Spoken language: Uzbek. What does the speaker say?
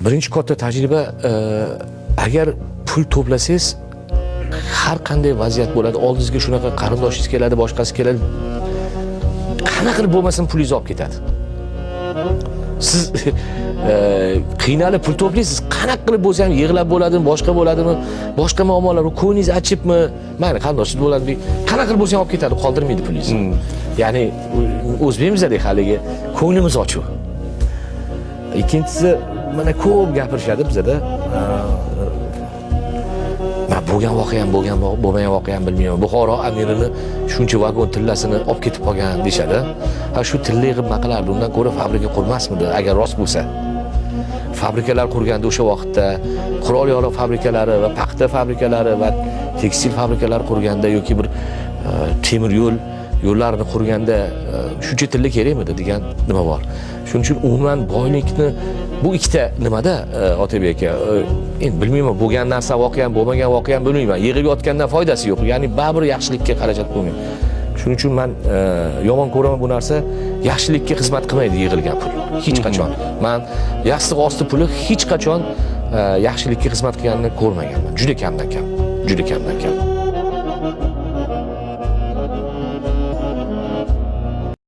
Birinchi katta tajriba, agar pul to'plasangiz har qanday vaziyat bo'ladi. Oldingizga shunaqa qarindoshingiz keladi, boshqasi keladi. Qanaqa qilib bo'lmasin pulingizni olib ketadi. Siz qiynalib pul to'playsiz, qanaqa qilib bo'lsa ham yig'lab bo'ladimi, boshqa bo'ladimi, boshqa muammolar, ko'nglingiz achibmi, mayli qandoshingiz bo'ladi, qanaqa qilib bo'lsa ham olib ketadi, qoldirmaydi pulingizni. Ya'ni o'zbekimizadek haligi ko'nglimiz ochiq. Ikkinchisi, mana ko'p gapirishadi bizada. Men bo'lgan voqea ham bo'lmagan voqea ham bilmayman. Buxoro amirini shuncha vagon tillasini olib ketib qolgan deshadi. Ha shu tilla yig'ib nima qilardi? Undan ko'ra fabrika qurmasmidi agar rost bo'lsa? Fabrikalar qurganda o'sha vaqtda qurol yarog' fabrikalari va paxta fabrikalari va tekstil fabrikalari qurganda yoki bir temir yo'llarini qurganda shuncha tilla kerakmidi degan nima bor. Shuning uchun umuman boylikni bu ikkita nimada Otabek aka, endi bilmayman, bo'lgan narsa voqea ham bo'lmagan voqea ham bilmayman. Yig'ib yotgandan foydasi yo'q. Ya'ni baribir yaxshilikka xarajat bo'lmaydi. Shuning uchun men yomon ko'raman bu narsa, yaxshilikka xizmat qilmaydi yig'ilgan pul. Hech qachon. Men yostiq osti puli hech qachon yaxshilikka xizmat qilganini ko'rmaganman. Juda kamdan kam.